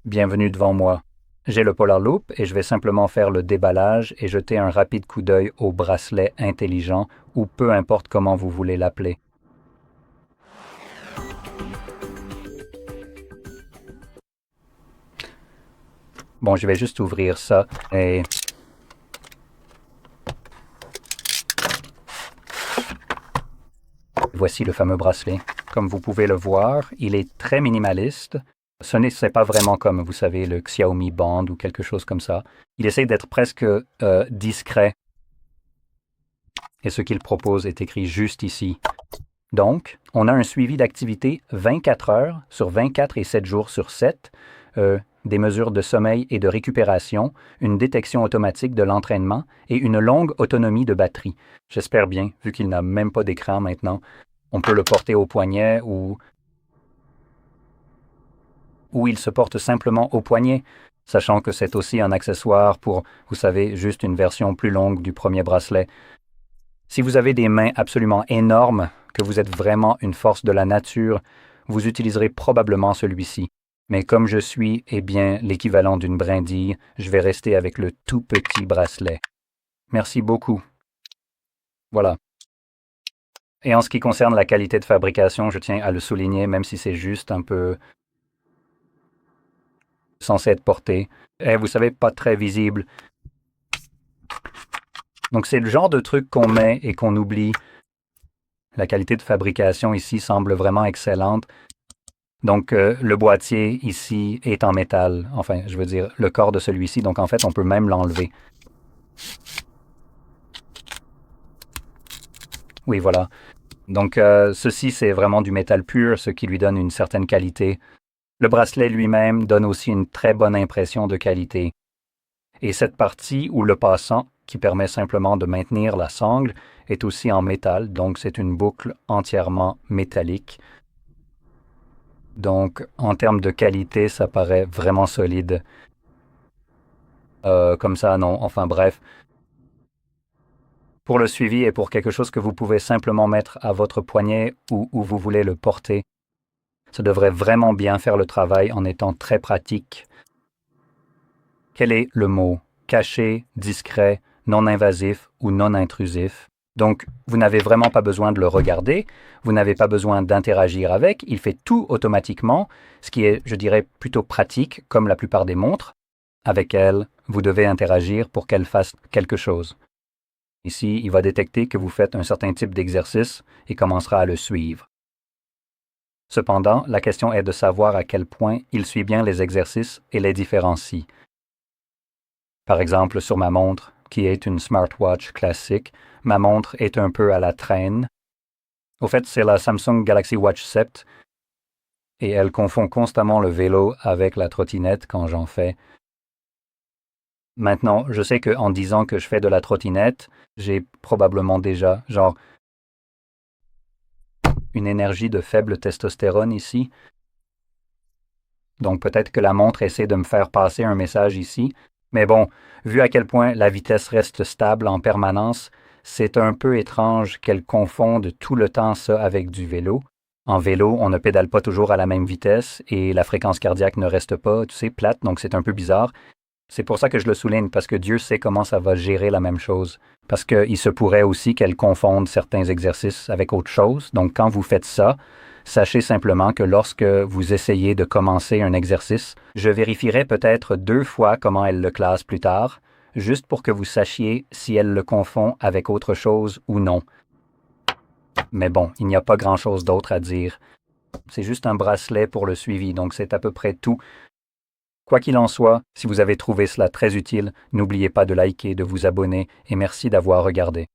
Bienvenue devant moi. J'ai le Polar Loop et je vais simplement faire le déballage et jeter un rapide coup d'œil au bracelet intelligent ou peu importe comment vous voulez l'appeler. Bon, je vais juste ouvrir ça et voici le fameux bracelet. Comme vous pouvez le voir, il est très minimaliste. Ce n'est pas vraiment comme, vous savez, le Xiaomi Band ou quelque chose comme ça. Il essaie d'être presque discret. Et ce qu'il propose est écrit juste ici. Donc, on a un suivi d'activité 24 heures sur 24 et 7 jours sur 7, des mesures de sommeil et de récupération, une détection automatique de l'entraînement et une longue autonomie de batterie. J'espère bien, vu qu'il n'a même pas d'écran maintenant. On peut le porter au poignet ou il se porte simplement au poignet, sachant que c'est aussi un accessoire pour, vous savez, juste une version plus longue du premier bracelet. Si vous avez des mains absolument énormes, que vous êtes vraiment une force de la nature, vous utiliserez probablement celui-ci. Mais comme je suis, eh bien, l'équivalent d'une brindille, je vais rester avec le tout petit bracelet. Merci beaucoup. Voilà. Et en ce qui concerne la qualité de fabrication, je tiens à le souligner, même si c'est juste un peu censé être porté. Et vous savez, pas très visible. Donc c'est le genre de truc qu'on met et qu'on oublie. La qualité de fabrication ici semble vraiment excellente. Donc le boîtier ici est en métal. Enfin, je veux dire, le corps de celui-ci. Donc en fait, on peut même l'enlever. Oui, voilà. Donc ceci, c'est vraiment du métal pur, ce qui lui donne une certaine qualité. Le bracelet lui-même donne aussi une très bonne impression de qualité. Et cette partie ou le passant, qui permet simplement de maintenir la sangle, est aussi en métal, donc c'est une boucle entièrement métallique. Donc en termes de qualité, ça paraît vraiment solide. Comme ça, non. Enfin bref. Pour le suivi et pour quelque chose que vous pouvez simplement mettre à votre poignet ou où vous voulez le porter, ça devrait vraiment bien faire le travail en étant très pratique. Quel est le mot? Caché, discret, non invasif ou non intrusif. Donc, vous n'avez vraiment pas besoin de le regarder, vous n'avez pas besoin d'interagir avec, il fait tout automatiquement, ce qui est, je dirais, plutôt pratique, comme la plupart des montres. Avec elle, vous devez interagir pour qu'elle fasse quelque chose. Ici, il va détecter que vous faites un certain type d'exercice et commencera à le suivre. Cependant, la question est de savoir à quel point il suit bien les exercices et les différencie. Par exemple, sur ma montre, qui est une smartwatch classique, ma montre est un peu à la traîne. Au fait, c'est la Samsung Galaxy Watch 7 et elle confond constamment le vélo avec la trottinette quand j'en fais. Maintenant, je sais qu'en disant que je fais de la trottinette, j'ai probablement déjà, genre, une énergie de faible testostérone ici. Donc peut-être que la montre essaie de me faire passer un message ici. Mais bon, vu à quel point la vitesse reste stable en permanence, c'est un peu étrange qu'elle confonde tout le temps ça avec du vélo. En vélo, on ne pédale pas toujours à la même vitesse et la fréquence cardiaque ne reste pas, tu sais, plate, donc c'est un peu bizarre. C'est pour ça que je le souligne, parce que Dieu sait comment ça va gérer la même chose. Parce qu'il se pourrait aussi qu'elle confonde certains exercices avec autre chose. Donc quand vous faites ça, sachez simplement que lorsque vous essayez de commencer un exercice, je vérifierai peut-être 2 fois comment elle le classe plus tard, juste pour que vous sachiez si elle le confond avec autre chose ou non. Mais bon, il n'y a pas grand-chose d'autre à dire. C'est juste un bracelet pour le suivi, donc c'est à peu près tout. Quoi qu'il en soit, si vous avez trouvé cela très utile, n'oubliez pas de liker, de vous abonner et merci d'avoir regardé.